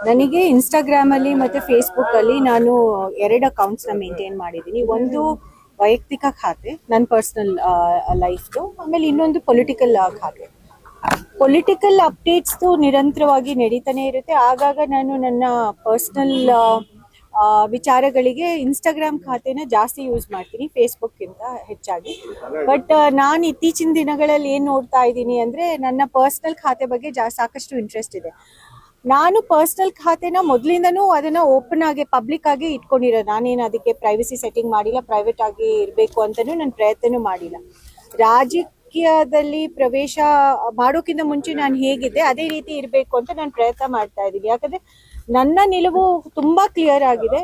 ನನಗೆ ಇನ್ಸ್ಟಾಗ್ರಾಮ್ ಅಲ್ಲಿ ಮತ್ತೆ ಫೇಸ್ಬುಕ್ ಅಲ್ಲಿ ನಾನು 2 ಅಕೌಂಟ್ಸ್ ನ ಮೇಂಟೈನ್ ಮಾಡಿದ್ದೀನಿ. ಒಂದು ವೈಯಕ್ತಿಕ ಖಾತೆ, ನನ್ನ ಪರ್ಸನಲ್ ಲೈಫ್ದು, ಆಮೇಲೆ ಇನ್ನೊಂದು ಪೊಲಿಟಿಕಲ್ ಖಾತೆ. ಪೊಲಿಟಿಕಲ್ ಅಪ್ಡೇಟ್ಸ್ ನಿರಂತರವಾಗಿ ನಡೀತಾನೆ ಇರುತ್ತೆ. ಆಗಾಗ ನಾನು ನನ್ನ ಪರ್ಸನಲ್ ವಿಚಾರಗಳಿಗೆ ಇನ್ಸ್ಟಾಗ್ರಾಮ್ ಖಾತೆನ ಜಾಸ್ತಿ ಯೂಸ್ ಮಾಡ್ತೀನಿ ಫೇಸ್ಬುಕ್ಕಿಂತ ಹೆಚ್ಚಾಗಿ. ಬಟ್ ನಾನು ಇತ್ತೀಚಿನ ದಿನಗಳಲ್ಲಿ ಏನು ನೋಡ್ತಾ ಇದ್ದೀನಿ ಅಂದರೆ, ನನ್ನ ಪರ್ಸನಲ್ ಖಾತೆ ಬಗ್ಗೆ ಸಾಕಷ್ಟು ಇಂಟ್ರೆಸ್ಟ್ ಇದೆ. ನಾನು ಪರ್ಸನಲ್ ಖಾತೆನ ಮೊದಲಿಂದನೂ ಅದನ್ನ ಓಪನ್ ಆಗಿ ಪಬ್ಲಿಕ್ ಆಗಿ ಇಟ್ಕೊಂಡಿರೋದು. ನಾನೇನು ಅದಕ್ಕೆ ಪ್ರೈವಸಿ ಸೆಟ್ಟಿಂಗ್ ಮಾಡಿಲ್ಲ, ಪ್ರೈವೇಟ್ ಆಗಿ ಇರಬೇಕು ಅಂತಲೂ ನಾನು ಪ್ರಯತ್ನನೂ ಮಾಡಿಲ್ಲ. ರಾಜಕೀಯದಲ್ಲಿ ಪ್ರವೇಶ ಮಾಡೋಕ್ಕಿಂತ ಮುಂಚೆ ನಾನು ಹೇಗಿದ್ದೆ ಅದೇ ರೀತಿ ಇರಬೇಕು ಅಂತ ನಾನು ಪ್ರಯತ್ನ ಮಾಡ್ತಾ ಇದ್ದೀನಿ. ಯಾಕಂದ್ರೆ ನನ್ನ ನಿಲುವು ತುಂಬಾ ಕ್ಲಿಯರ್ ಆಗಿದೆ.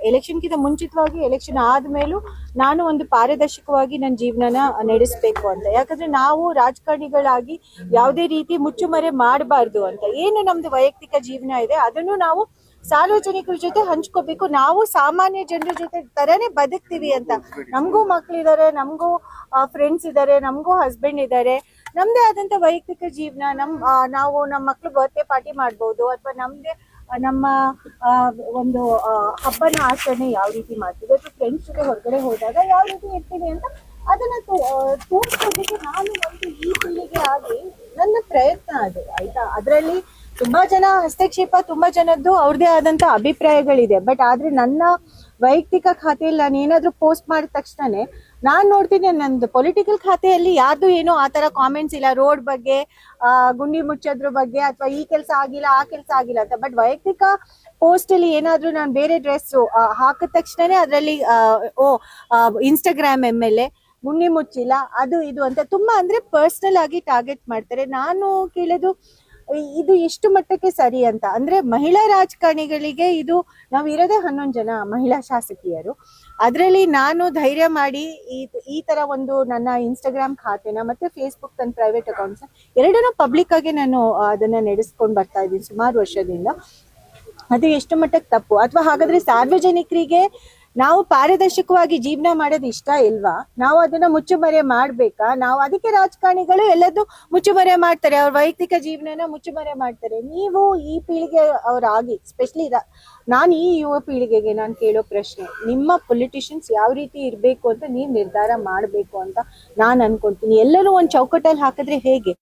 ಎಲೆಕ್ಷನ್ಗಿಂತ ಮುಂಚಿತವಾಗಿ, ಎಲೆಕ್ಷನ್ ಆದ್ಮೇಲೂ ನಾನು ಒಂದು ಪಾರದರ್ಶಕವಾಗಿ ನನ್ನ ಜೀವನನ ನಡೆಸಬೇಕು ಅಂತ. ಯಾಕಂದ್ರೆ ನಾವು ರಾಜಕಾರಣಿಗಳಾಗಿ ಯಾವುದೇ ರೀತಿ ಮುಚ್ಚುಮರೆ ಮಾಡಬಾರ್ದು ಅಂತ. ಏನು ನಮ್ದು ವೈಯಕ್ತಿಕ ಜೀವನ ಇದೆ ಅದನ್ನು ನಾವು ಸಾರ್ವಜನಿಕರ ಜೊತೆ ಹಂಚ್ಕೋಬೇಕು. ನಾವು ಸಾಮಾನ್ಯ ಜನರ ಜೊತೆ ತರನೇ ಬದುಕ್ತೀವಿ ಅಂತ. ನಮಗೂ ಮಕ್ಳಿದ್ದಾರೆ, ನಮಗೂ ಫ್ರೆಂಡ್ಸ್ ಇದ್ದಾರೆ, ನಮಗೂ ಹಸ್ಬೆಂಡ್ ಇದ್ದಾರೆ, ನಮ್ದೇ ಆದಂತ ವೈಯಕ್ತಿಕ ಜೀವನ. ನಾವು ನಮ್ಮ ಮಕ್ಳು ಬರ್ತ್ಡೇ ಪಾರ್ಟಿ ಮಾಡ್ಬೋದು, ಅಥವಾ ನಮ್ಮ ಒಂದು ಹಬ್ಬನ ಆಚರಣೆ ಯಾವ ರೀತಿ ಮಾಡ್ತೀವಿ, ಅಥವಾ ಫ್ರೆಂಡ್ಸ್ ಜೊತೆ ಹೊರಗಡೆ ಹೋದಾಗ ಯಾವ ರೀತಿ ಇರ್ತೀವಿ ಅಂತ ಅದನ್ನ ತೋರಿಸೋದಕ್ಕೆ ನಾನು ಒಂದು ಈ ಪೀಳಿಗೆ ಆಗಿ ನನ್ನ ಪ್ರಯತ್ನ ಅದು, ಆಯ್ತಾ. ಅದರಲ್ಲಿ ತುಂಬಾ ಜನ ಹಸ್ತಕ್ಷೇಪ, ತುಂಬಾ ಜನದ್ದು ಅವ್ರದೇ ಆದಂತ ಅಭಿಪ್ರಾಯಗಳಿದೆ. ಬಟ್ ಆದ್ರೆ ನನ್ನ ವೈಯಕ್ತಿಕ ಖಾತೆಯಲ್ಲಿ ನಾನು ಏನಾದ್ರೂ ಪೋಸ್ಟ್ ಮಾಡಿದ ತಕ್ಷಣನೇ ನಾನ್ ನೋಡ್ತೀನಿ, ನಂದು ಪೊಲಿಟಿಕಲ್ ಖಾತೆಯಲ್ಲಿ ಯಾರ್ದು ಏನೋ ಆತರ ಕಾಮೆಂಟ್ಸ್ ಇಲ್ಲ, ರೋಡ್ ಬಗ್ಗೆ, ಗುಂಡಿ ಮುಚ್ಚೋದ್ರ ಬಗ್ಗೆ, ಅಥವಾ ಈ ಕೆಲಸ ಆಗಿಲ್ಲ ಆ ಕೆಲಸ ಆಗಿಲ್ಲ ಅಂತ. ಬಟ್ ವೈಯಕ್ತಿಕ ಪೋಸ್ಟ್ ಅಲ್ಲಿ ಏನಾದ್ರೂ ನಾನು ಬೇರೆ ಡ್ರೆಸ್ ಹಾಕಿದ ತಕ್ಷಣನೇ ಅದರಲ್ಲಿ ಇನ್ಸ್ಟಾಗ್ರಾಮ್ MLA ಗುಂಡಿ ಮುಚ್ಚಿಲ್ಲ, ಅದು ಇದು ಅಂತ ತುಂಬಾ ಅಂದ್ರೆ ಪರ್ಸನಲ್ ಆಗಿ ಟಾರ್ಗೆಟ್ ಮಾಡ್ತಾರೆ. ನಾನು ಕೇಳೋದು, ಇದು ಎಷ್ಟು ಮಟ್ಟಕ್ಕೆ ಸರಿ ಅಂತ. ಅಂದ್ರೆ ಮಹಿಳಾ ರಾಜಕಾರಣಿಗಳಿಗೆ ಇದು, ನಾವು ಇರೋದೇ 11 ಜನ ಮಹಿಳಾ ಶಾಸಕಿಯರು. ಅದರಲ್ಲಿ ನಾನು ಧೈರ್ಯ ಮಾಡಿ ಈ ತರ ಒಂದು ನನ್ನ ಇನ್ಸ್ಟಾಗ್ರಾಮ್ ಖಾತೆನ ಮತ್ತೆ ಫೇಸ್ಬುಕ್ ನನ್ನ ಪ್ರೈವೇಟ್ ಅಕೌಂಟ್ಸ್ ಎರಡನ್ನೂ ಪಬ್ಲಿಕ್ ಆಗಿ ನಾನು ಅದನ್ನ ನಡೆಸ್ಕೊಂಡು ಬರ್ತಾ ಇದ್ದೀನಿ ಸುಮಾರು ವರ್ಷದಿಂದ. ಅದು ಎಷ್ಟು ಮಟ್ಟಕ್ಕೆ ತಪ್ಪು? ಅಥವಾ ಹಾಗಾದ್ರೆ ಸಾರ್ವಜನಿಕರಿಗೆ ನಾವು ಪಾರದರ್ಶಕವಾಗಿ ಜೀವನ ಮಾಡೋದು ಇಷ್ಟ ಇಲ್ವಾ? ನಾವು ಅದನ್ನ ಮುಚ್ಚುಮರೆ ಮಾಡ್ಬೇಕಾ? ನಾವು ಅದಕ್ಕೆ ರಾಜಕಾರಣಿಗಳು ಎಲ್ಲದೂ ಮುಚ್ಚುಮರೆ ಮಾಡ್ತಾರೆ, ಅವ್ರ ವೈಯಕ್ತಿಕ ಜೀವನನ ಮುಚ್ಚುಮರೆ ಮಾಡ್ತಾರೆ. ನೀವು ಈ ಪೀಳಿಗೆ ಅವರಾಗಿ, ಸ್ಪೆಷಲಿ ನಾನು ಈ ಯುವ ಪೀಳಿಗೆಗೆ ನಾನು ಕೇಳೋ ಪ್ರಶ್ನೆ, ನಿಮ್ಮ ಪೊಲಿಟಿಷಿಯನ್ಸ್ ಯಾವ ರೀತಿ ಇರಬೇಕು ಅಂತ ನೀವು ನಿರ್ಧಾರ ಮಾಡಬೇಕು ಅಂತ ನಾನು ಅನ್ಕೊಂತೀನಿ. ಎಲ್ಲರೂ ಒಂದು ಚೌಕಟ್ಟಲ್ಲಿ ಹಾಕಿದ್ರೆ ಹೇಗೆ?